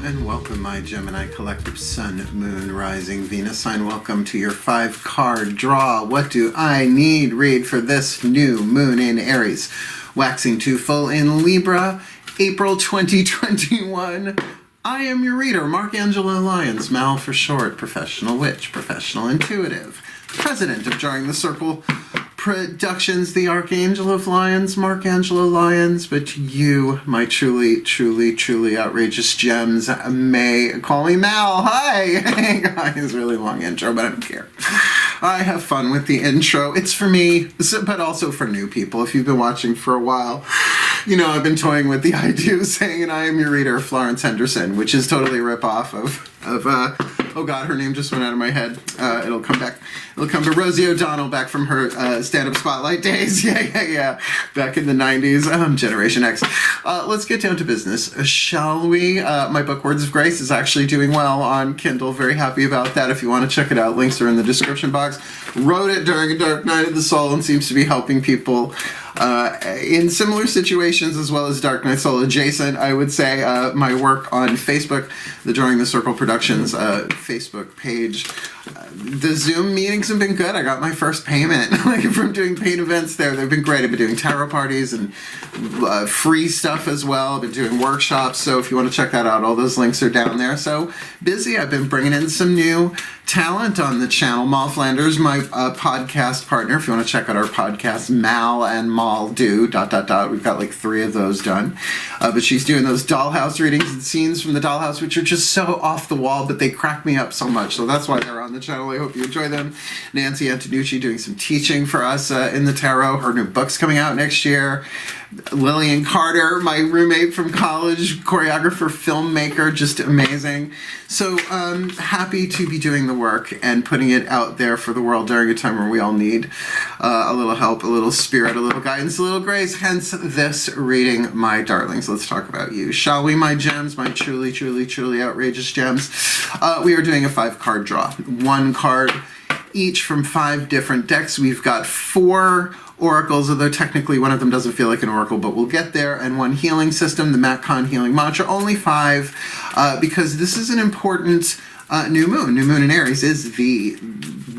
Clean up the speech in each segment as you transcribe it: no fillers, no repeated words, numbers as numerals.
and welcome, my Gemini collective Sun, Moon, Rising, Venus sign. Welcome to your 5-card draw. What do I need? Read for this new moon in Aries, waxing to full in Libra, April 2021. I am your reader, Angelo Lyons, Mal for short, professional witch, professional intuitive, president of DrawingTheCircle Productions, the Archangel of Lyons, Angelo Lyons, but you, my truly, truly, truly outrageous gems, may call me Mal. Hi! Hey guys, really long intro, but I don't care. I have fun with the intro. It's for me, but also for new people. If you've been watching for a while, you know I've been toying with the idea of saying, and I am your reader, Florence Henderson, which is totally a rip-off of oh god, her name just went out of my head. It'll come back. It'll come to Rosie O'Donnell, back from her stand-up spotlight days. Yeah. Back in the 90s, Generation X. Let's get down to business, shall we? My book, Words of Grace, is actually doing well on Kindle. Very happy about that. If you want to check it out, links are in the description box. Wrote it during a dark night of the soul and seems to be helping people in similar situations as well as Dark Night Soul adjacent. I would say my work on Facebook, the DrawingTheCircle Productions Facebook page. The Zoom meetings have been good. I got my first payment from doing paid events there. They've been great. I've been doing tarot parties and free stuff as well. I've been doing workshops. So if you want to check that out, all those links are down there. So busy. I've been bringing in some new talent on the channel. Mal Flanders, my podcast partner. If you want to check out our podcast, Mal and Mal do ... We've got like 3 of those done. But she's doing those dollhouse readings and scenes from the dollhouse, which are just so off the wall, but they crack me up so much. So that's why they're on the channel. I hope you enjoy them. Nancy Antonucci doing some teaching for us in the tarot. Her new book's coming out next year. Lillian Carter, my roommate from college, choreographer, filmmaker, just amazing. So happy to be doing the work and putting it out there for the world during a time where we all need a little help, a little spirit, a little guidance, a little grace. Hence this reading, my darlings. Let's talk about you, shall we, my gems, my truly, truly, truly outrageous gems. We are doing a 5-card draw. 1 card each from 5 different decks. We've got 4 oracles, although technically one of them doesn't feel like an oracle, but we'll get there, and 1 healing system, the Matcon healing mantra. Only 5 because this is an important new moon. New moon in Aries is the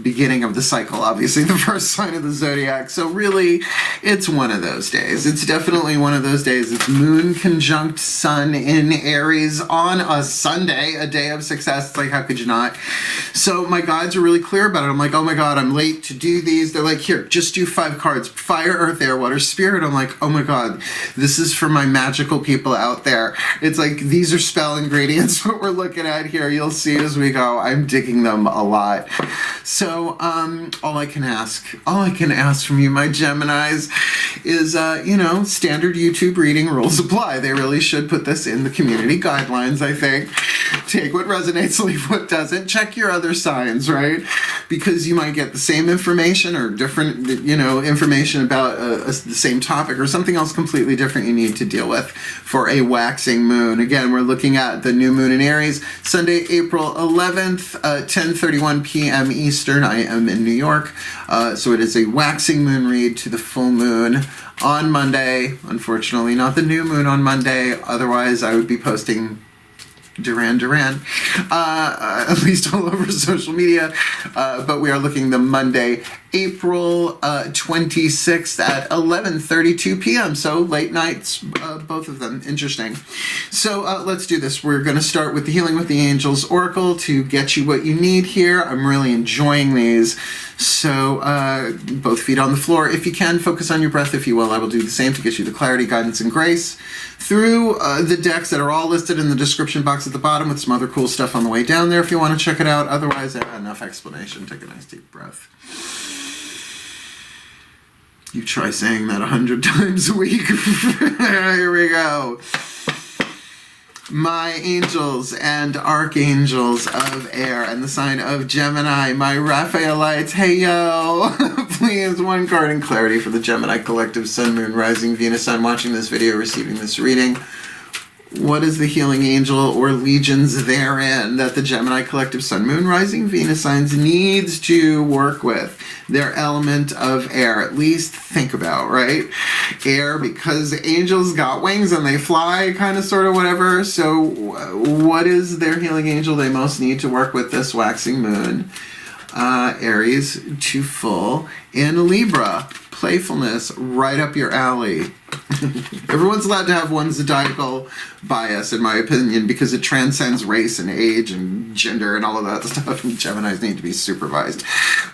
beginning of the cycle, obviously the first sign of the zodiac. So really, it's one of those days. It's definitely one of those days. It's moon conjunct sun in Aries on a Sunday, a day of success. It's like, how could you not? So my guides are really clear about it. I'm like, oh my god, I'm late to do these. They're like, here, just do 5 cards. Fire, earth, air, water, spirit. I'm like, oh my god, this is for my magical people out there. It's like, these are spell ingredients, what we're looking at here. You'll see as we go. I'm digging them a lot. So all I can ask from you, my Geminis, is, you know, standard YouTube reading rules apply. They really should put this in the community guidelines, I think. Take what resonates, leave what doesn't. Check your other signs, right? Because you might get the same information or different, you know, information about the same topic or something else completely different you need to deal with for a waxing moon. Again, we're looking at the new moon in Aries, Sunday, April 11th, 10:31 p.m. Eastern. I am in New York, so it is a waxing moon read to the full moon on Monday. Unfortunately, not the new moon on Monday. Otherwise, I would be posting Duran, at least all over social media. But we are looking the Monday, April 26th at 11:32 p.m. So late nights, both of them. Interesting. So let's do this. We're going to start with the Healing with the Angels Oracle to get you what you need here. I'm really enjoying these. So both feet on the floor. If you can, focus on your breath, if you will. I will do the same to get you the clarity, guidance, and grace through the decks that are all listed in the description box at the bottom, with some other cool stuff on the way down there if you want to check it out. Otherwise, enough explanation. Take a nice deep breath. You try saying that 100 times a week. Here we go. My angels and archangels of air and the sign of Gemini, my Raphaelites, hey yo, please 1 card in clarity for the Gemini collective Sun, Moon, Rising, Venus. I'm watching this video, receiving this reading. What is the healing angel or legions therein that the Gemini collective Sun, Moon, Rising, Venus signs needs to work with? Their element of air, at least think about, right? Air, because angels got wings and they fly, kind of, sort of, whatever. So what is their healing angel they most need to work with this waxing moon? Aries to full in Libra. Playfulness, right up your alley. Everyone's allowed to have one zodiacal bias, in my opinion, because it transcends race and age and gender and all of that stuff, and Geminis need to be supervised.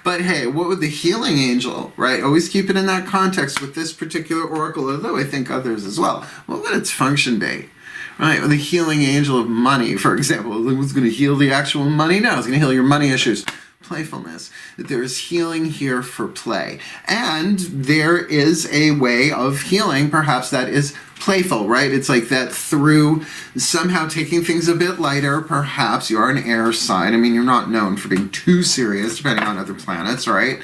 But hey, what would the healing angel, right? Always keep it in that context with this particular oracle, although I think others as well. What would its function be? Right, well, the healing angel of money, for example, who's going to heal the actual money? No, it's going to heal your money issues. Playfulness, that there is healing here for play, and there is a way of healing perhaps that is playful, right? It's like that through somehow taking things a bit lighter. Perhaps you are an air sign. I mean, you're not known for being too serious, depending on other planets, right?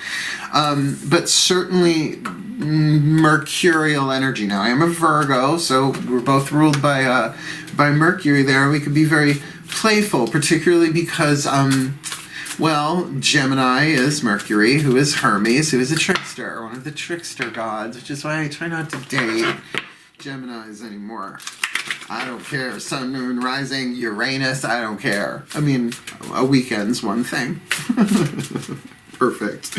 But certainly mercurial energy. Now, I am a Virgo, so we're both ruled by Mercury there. We could be very playful, particularly because well, Gemini is Mercury, who is Hermes, who is a trickster, one of the trickster gods, which is why I try not to date Geminis anymore. I don't care. Sun, Moon, Rising, Uranus, I don't care. I mean, a weekend's one thing. Perfect.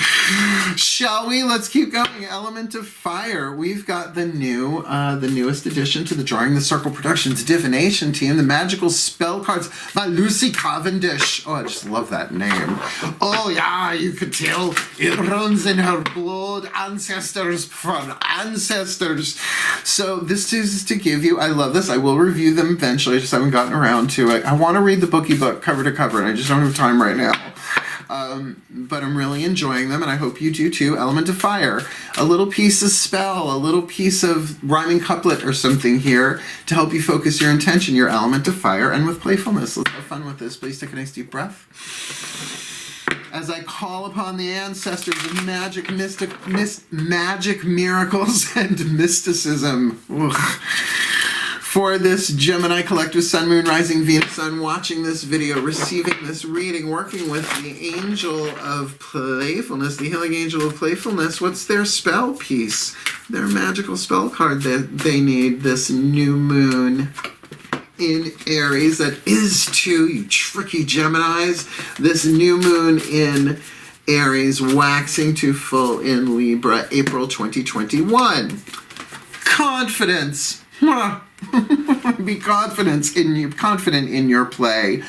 Shall we? Let's keep going. Element of fire. We've got the newest addition to the Drawing the Circle Productions divination team, the magical spell cards by Lucy Cavendish. Oh, I just love that name. Oh yeah, you could tell it runs in her blood. Ancestors from ancestors. So this is to give you, I love this. I will review them eventually. I just haven't gotten around to it. I want to read the bookie book cover to cover, and I just don't have time right now. But I'm really enjoying them, and I hope you do too. Element of fire, a little piece of spell, a little piece of rhyming couplet or something here to help you focus your intention, your element of fire, and with playfulness. Let's have fun with this. Please take a nice deep breath. As I call upon the ancestors of magic, magic miracles, and mysticism. Ugh. For this Gemini collective Sun, Moon, Rising, Venus Sun, watching this video, receiving this reading, working with the angel of playfulness, the healing angel of playfulness, what's their spell piece? Their magical spell card that they need this new moon in Aries that is to, you tricky Geminis, this new moon in Aries waxing to full in Libra, April 2021. Confidence. Be confident in your play.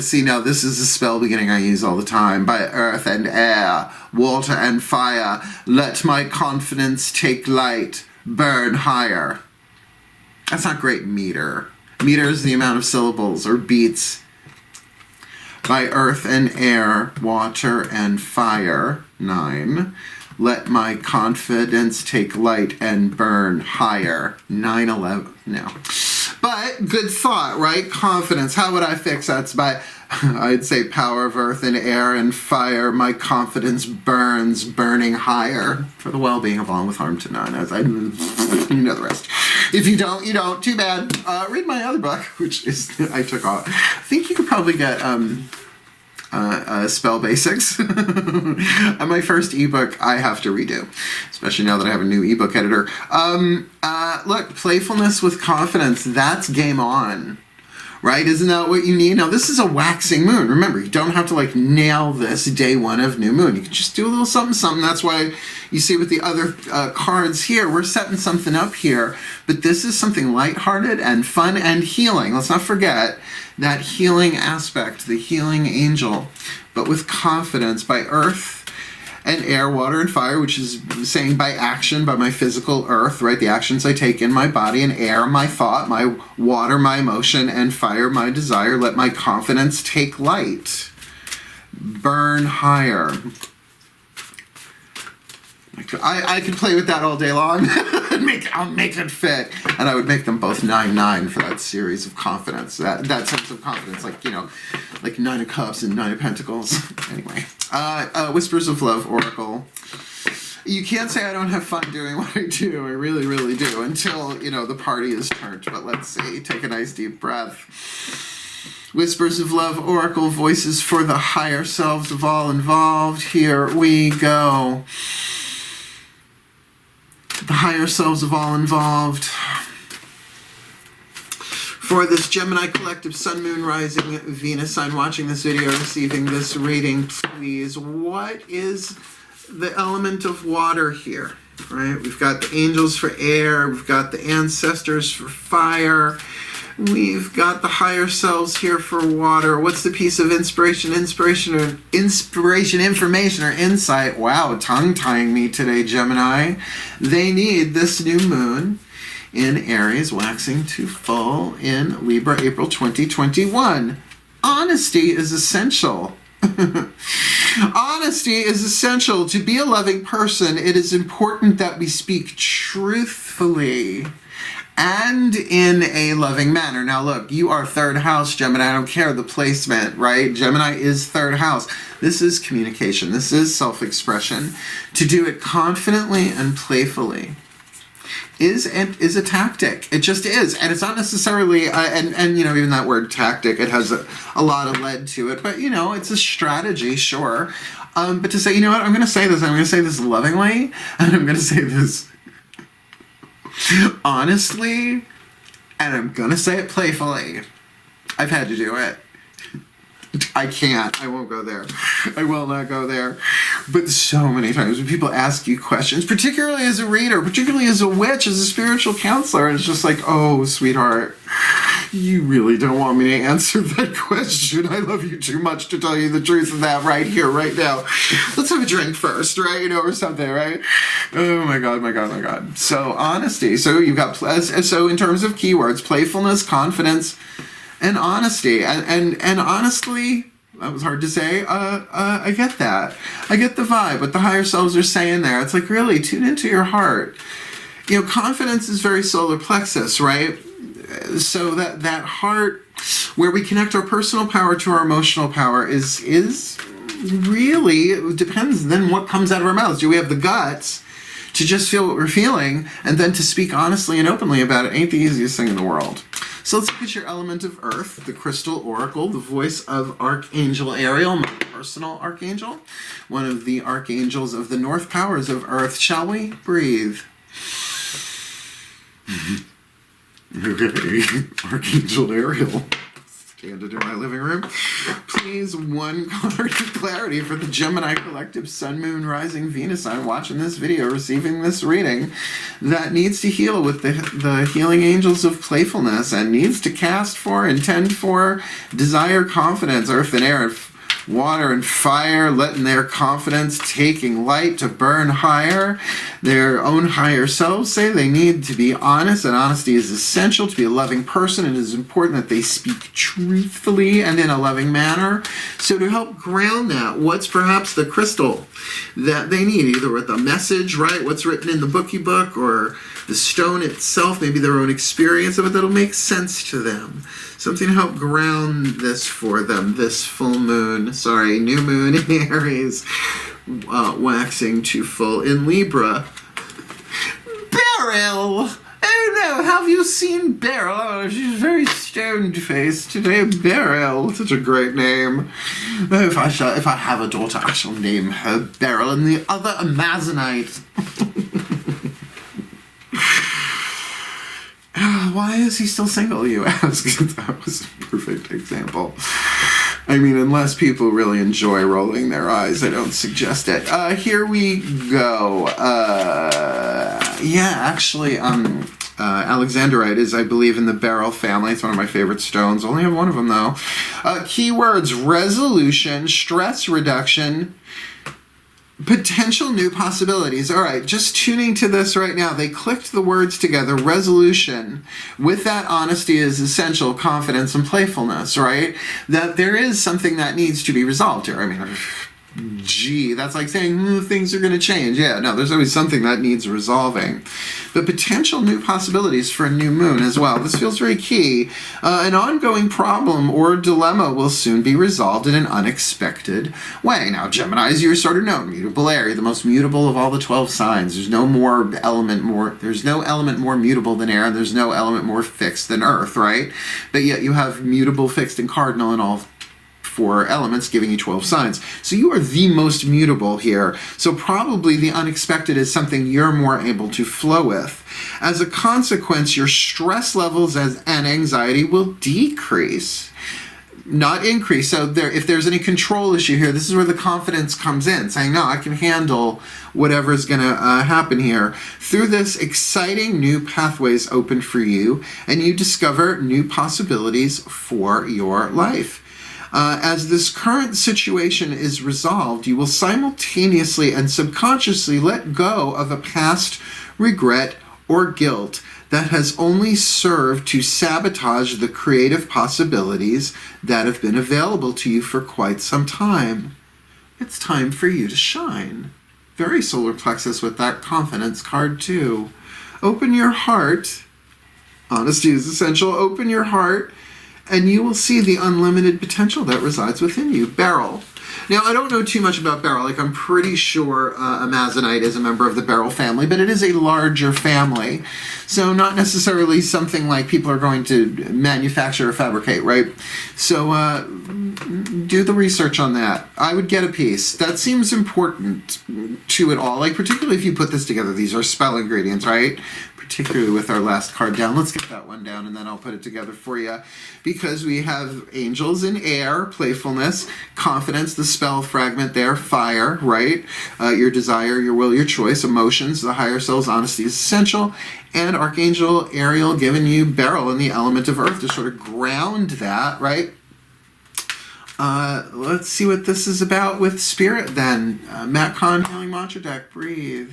See, now this is a spell beginning I use all the time. By earth and air, water and fire, let my confidence take light, burn higher. That's not great meter. Meter is the amount of syllables or beats. By earth and air, water and fire, 9. Let my confidence take light and burn higher. 9/11. No. But good thought, right? Confidence. How would I fix that? It's by, I'd say, power of earth and air and fire. My confidence burns, burning higher for the well-being of all with harm to none. As I, you know the rest. If you don't, you don't. Too bad. Read my other book, which is I took off. I think you could probably get Spell Basics. And my first ebook I have to redo, especially now that I have a new ebook editor. Look, playfulness with confidence, that's game on. Right? Isn't that what you need? Now, this is a waxing moon. Remember, you don't have to like nail this day one of new moon. You can just do a little something, something. That's why you see with the other cards here, we're setting something up here. But this is something lighthearted and fun and healing. Let's not forget that healing aspect, the healing angel, but with confidence by earth and air, water, and fire, which is saying by action, by my physical earth, right? The actions I take in my body, and air, my thought, my water, my emotion, and fire, my desire. Let my confidence take light. Burn higher. I could play with that all day long. I'll make it fit. And I would make them both 9/9 for that series of confidence. That sense of confidence, like, you know, like 9 of Cups and 9 of Pentacles. Anyway. Whispers of Love Oracle. You can't say I don't have fun doing what I do. I really, really do, until, you know, the party is turned. But let's see. Take a nice deep breath. Whispers of Love, Oracle Voices for the higher selves of all involved. Here we go. The higher selves of all involved. For this Gemini collective Sun, Moon, Rising, Venus sign watching this video, receiving this reading, please, what is the element of water here? Right? We've got the angels for air. We've got the ancestors for fire. We've got the higher selves here for water. What's the piece of inspiration, information, or insight? Wow, tongue-tying me today, Gemini. They need this new moon in Aries, waxing to full in Libra, April 2021. Honesty is essential. Honesty is essential. To be a loving person, it is important that we speak truthfully and in a loving manner. Now look, you are third house, Gemini. I don't care the placement, right? Gemini is third house. This is communication. This is self-expression. To do it confidently and playfully is a tactic. It just is. And it's not necessarily, and you know, even that word tactic, it has a lot of lead to it. But, you know, it's a strategy, sure. But to say, you know what, I'm going to say this. I'm going to say this lovingly. And I'm going to say this honestly, and I'm gonna say it playfully. I've had to do it. I can't. I won't go there. I will not go there. But so many times when people ask you questions, particularly as a reader, particularly as a witch, as a spiritual counselor, and it's just like, oh, sweetheart, you really don't want me to answer that question. I love you too much to tell you the truth of that right here, right now. Let's have a drink first, right? You know, or something, right? Oh my God, my God, my God. So honesty. So you've got, so in terms of keywords, playfulness, confidence, and honesty. And honestly, that was hard to say. I get that. I get the vibe. What the higher selves are saying there. It's like, really, tune into your heart. You know, confidence is very solar plexus, right? So that heart, where we connect our personal power to our emotional power, is really, it depends then what comes out of our mouths. Do we have the guts to just feel what we're feeling, and then to speak honestly and openly about it? Ain't the easiest thing in the world. So let's look at your element of earth, the crystal oracle, the voice of Archangel Ariel, my personal archangel, one of the archangels of the north powers of earth. Shall we breathe? Okay, Archangel Ariel. Standing in my living room. Please, one card of clarity for the Gemini collective Sun, Moon, Rising, Venus sign watching this video, receiving this reading, that needs to heal with the healing angels of playfulness, and needs to cast for, intend for, desire confidence, earth and air, water and fire, letting their confidence taking light to burn higher. Their own higher selves say they need to be honest, and honesty is essential. To be a loving person, it is important that they speak truthfully and in a loving manner. So to help ground that, what's perhaps the crystal that they need, either with a message, right, what's written in the bookie book, or the stone itself, maybe their own experience of it that'll make sense to them. Something to help ground this for them, this full moon, new moon in Aries, waxing to full in Libra. Beryl! Oh no, have you seen Beryl? Oh, she's very stone-faced today. Beryl, such a great name. Oh, if I have a daughter, I shall name her Beryl, and the other Amazonite. Why is he still single, you ask? That was a perfect example. I mean, unless people really enjoy rolling their eyes, I don't suggest it. Here we go. Yeah, actually, Alexandrite is, I believe, in the beryl family. It's one of my favorite stones. Only have one of them, though. Keywords: resolution, stress reduction, potential new possibilities. All right, just tuning to this right now. They clicked the words together. Resolution. With that, honesty is essential. Confidence and playfulness, right? That there is something that needs to be resolved here. I mean, Gee, that's like saying things are going to change. Yeah, no, there's always something that needs resolving. But potential new possibilities for a new moon as well. This feels very key. An ongoing problem or dilemma will soon be resolved in an unexpected way. Now, Gemini, as you sort of know, mutable air, you're the most mutable of all the 12 signs. There's no element more mutable than air, and there's no element more fixed than earth, right? But yet you have mutable, fixed, and cardinal in all 4 elements, giving you 12 signs. So you are the most mutable here. So probably the unexpected is something you're more able to flow with. As a consequence, your stress levels and anxiety will decrease, not increase. So if there's any control issue here, this is where the confidence comes in, saying, no, I can handle whatever is going to happen here. Through this, exciting new pathways open for you, and you discover new possibilities for your life. As this current situation is resolved, you will simultaneously and subconsciously let go of a past regret or guilt that has only served to sabotage the creative possibilities that have been available to you for quite some time. It's time for you to shine. Very solar plexus with that confidence card too. Open your heart. Honesty is essential. Open your heart, and you will see the unlimited potential that resides within you. Beryl. Now, I don't know too much about Beryl. Like, I'm pretty sure Amazonite is a member of the Beryl family, but it is a larger family. So not necessarily something like people are going to manufacture or fabricate, right? So do the research on that. I would get a piece. That seems important to it all. Like, particularly if you put this together, these are spell ingredients, right? Particularly with our last card down. Let's get that one down and then I'll put it together for you. Because we have angels in air, playfulness, confidence, the spell fragment there, fire, right? Your desire, your will, your choice, emotions, the higher selves, honesty is essential. And Archangel Ariel giving you Beryl in the element of earth to sort of ground that, right? Let's see what this is about with spirit then. Matt Kahn, Healing Mantra Deck, breathe.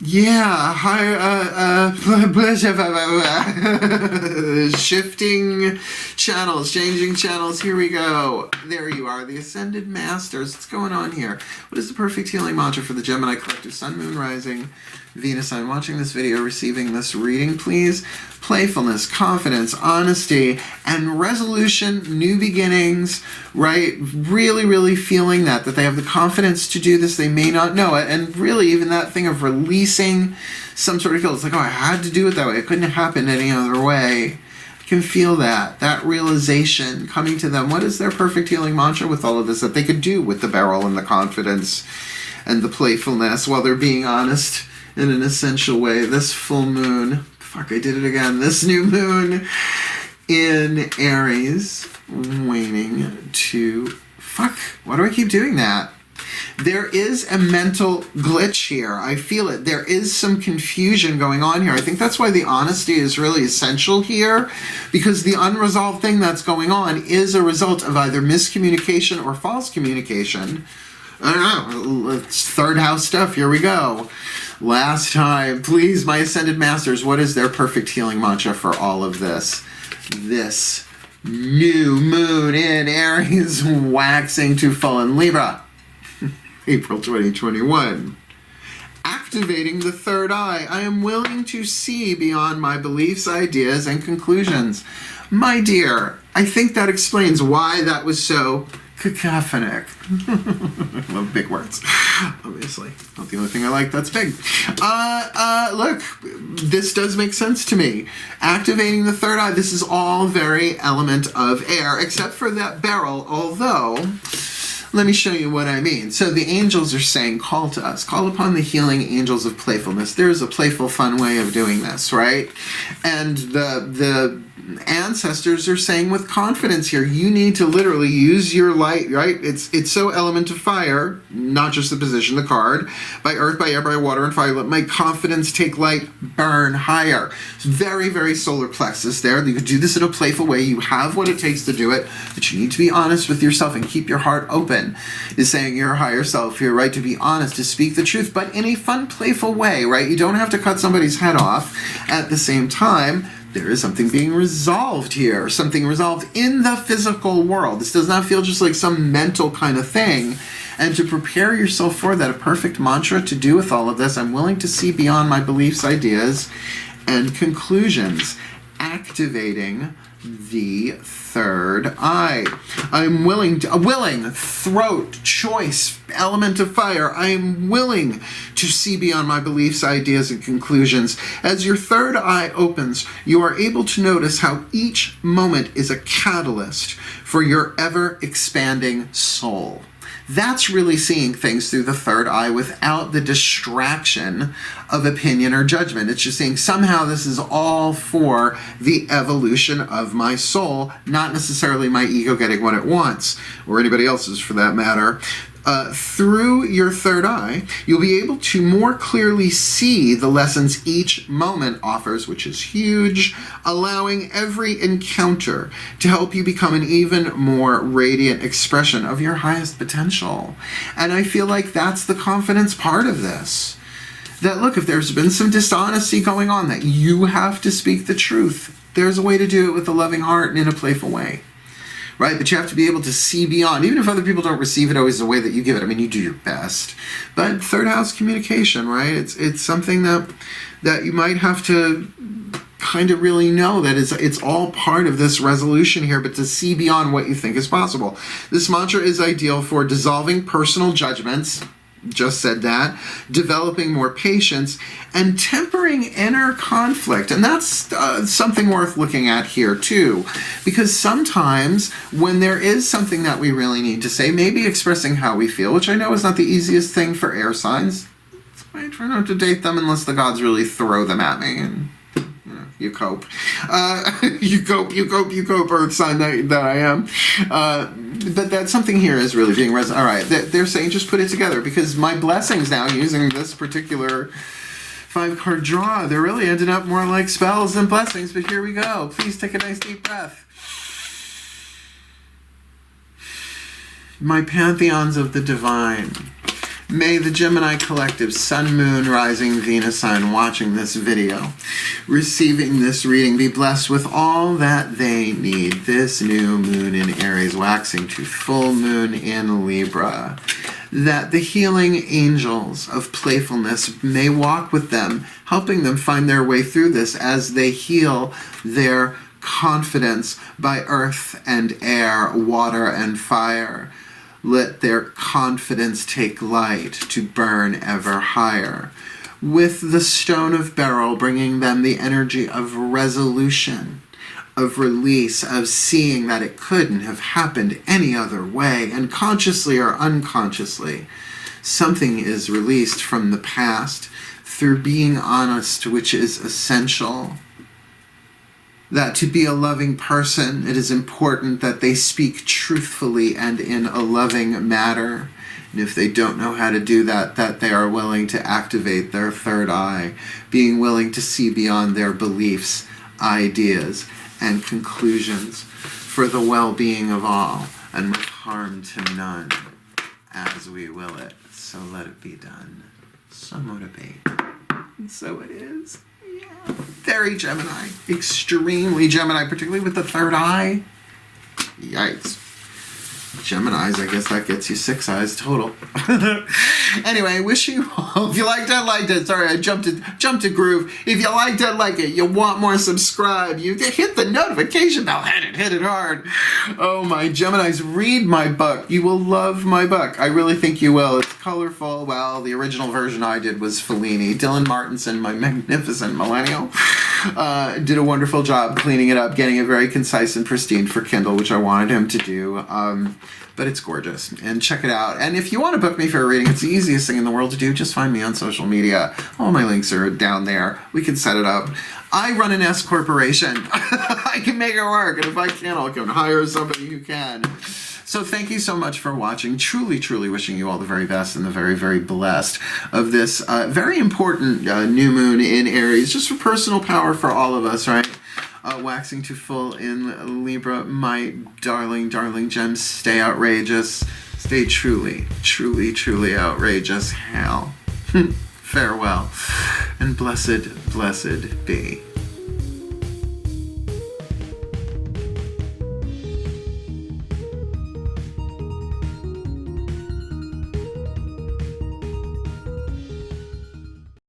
Yeah, shifting channels, changing channels. Here we go. There you are, the Ascended Masters. What's going on here? What is the perfect healing mantra for the Gemini collective? Sun, Moon, Rising, Venus sign. Watching this video, receiving this reading, please. Playfulness, confidence, honesty, and resolution, new beginnings, right? Really, really feeling that they have the confidence to do this. They may not know it. And really, even that thing of releasing some sort of guilt. It's like, oh, I had to do it that way. It couldn't happen any other way. I can feel that realization coming to them. What is their perfect healing mantra with all of this that they could do with the Beryl and the confidence and the playfulness while they're being honest in an essential way? This full moon. Fuck, I did it again. This new moon in Aries, waning to... Fuck, why do I keep doing that? There is a mental glitch here. I feel it. There is some confusion going on here. I think that's why the honesty is really essential here, because the unresolved thing that's going on is a result of either miscommunication or false communication. I don't know. It's third house stuff. Here we go. Last time, please, my Ascended Masters, what is their perfect healing mantra for all of this? This new moon in Aries, waxing to full in Libra. April 2021. Activating the third eye. I am willing to see beyond my beliefs, ideas, and conclusions. My dear, I think that explains why that was so cacophonic. I love big words, obviously. Not the only thing I like that's big. Look, this does make sense to me. Activating the third eye, this is all very element of air, except for that Beryl, although... Let me show you what I mean. So the angels are saying, call to us. Call upon the healing angels of playfulness. There's a playful, fun way of doing this, right? And the ancestors are saying with confidence here, you need to literally use your light, right? It's so element of fire, not just the position, the card, by earth, by air, by water, and fire. Let my confidence take light, burn higher. It's very, very solar plexus there. You could do this in a playful way. You have what it takes to do it, but you need to be honest with yourself and keep your heart open. Is saying your higher self, your right to be honest, to speak the truth, but in a fun, playful way, right? You don't have to cut somebody's head off. At the same time, there is something being resolved here, something resolved in the physical world. This does not feel just like some mental kind of thing. And to prepare yourself for that, a perfect mantra to do with all of this, I'm willing to see beyond my beliefs, ideas, and conclusions, activating the third eye. I'm willing, throat, choice, element of fire. I am willing to see beyond my beliefs, ideas, and conclusions. As your third eye opens, you are able to notice how each moment is a catalyst for your ever-expanding soul. That's really seeing things through the third eye without the distraction of opinion or judgment. It's just saying somehow this is all for the evolution of my soul, not necessarily my ego getting what it wants, or anybody else's for that matter. Through your third eye, you'll be able to more clearly see the lessons each moment offers, which is huge, allowing every encounter to help you become an even more radiant expression of your highest potential. And I feel like that's the confidence part of this. That, look, if there's been some dishonesty going on, that you have to speak the truth. There's a way to do it with a loving heart and in a playful way. Right? But you have to be able to see beyond. Even if other people don't receive it always the way that you give it. I mean, you do your best. But third house communication, right? It's something that you might have to kind of really know that it's all part of this resolution here, but to see beyond what you think is possible. This mantra is ideal for dissolving personal judgments, just said that, developing more patience, and tempering inner conflict. And that's something worth looking at here too, because sometimes when there is something that we really need to say, maybe expressing how we feel, which I know is not the easiest thing for air signs. So I try not to date them unless the gods really throw them at me, and you cope. You cope, earth sign that I am. But that something here is really being all right, they're saying just put it together, because my blessings now, using this particular 5-card draw, they're really ended up more like spells than blessings, but here we go. Please take a nice deep breath. My pantheons of the divine. May the Gemini collective, Sun, Moon, Rising, Venus sign watching this video, receiving this reading, be blessed with all that they need. This new moon in Aries, waxing to full moon in Libra. That the healing angels of playfulness may walk with them, helping them find their way through this as they heal their confidence by earth and air, water and fire. Let their confidence take light to burn ever higher. With the stone of beryl, bringing them the energy of resolution, of release, of seeing that it couldn't have happened any other way, and consciously or unconsciously, something is released from the past through being honest, which is essential. That to be a loving person, it is important that they speak truthfully and in a loving manner. And if they don't know how to do that, that they are willing to activate their third eye, being willing to see beyond their beliefs, ideas, and conclusions for the well-being of all, and with harm to none, as we will it. So let it be done. So motivate. And so it is. Very Gemini, extremely Gemini, particularly with the third eye. Yikes. Geminis, I guess that gets you 6 eyes total. Anyway, wish you all, if you liked it, sorry, I jumped to groove. If you liked it, like it, you want more, subscribe. You hit the notification bell, hit it hard. Oh, my Geminis, read my book. You will love my book. I really think you will. It's colorful. Well, the original version I did was Fellini. Dylan Martinson, my magnificent millennial, did a wonderful job cleaning it up, getting it very concise and pristine for Kindle, which I wanted him to do. But it's gorgeous, and check it out. And if you want to book me for a reading, it's the easiest thing in the world to do. Just find me on social media. All my links are down there. We can set it up. I run an S corporation. I can make it work, and if I can't, I'll come hire somebody who can. So thank you so much for watching. Truly, truly wishing you all the very best and the very, very blessed of this very important new moon in Aries, just for personal power for all of us, right? Waxing to full in Libra. My darling, darling gems, stay outrageous. Stay truly, truly, truly outrageous. Hell. Farewell. And blessed, blessed be.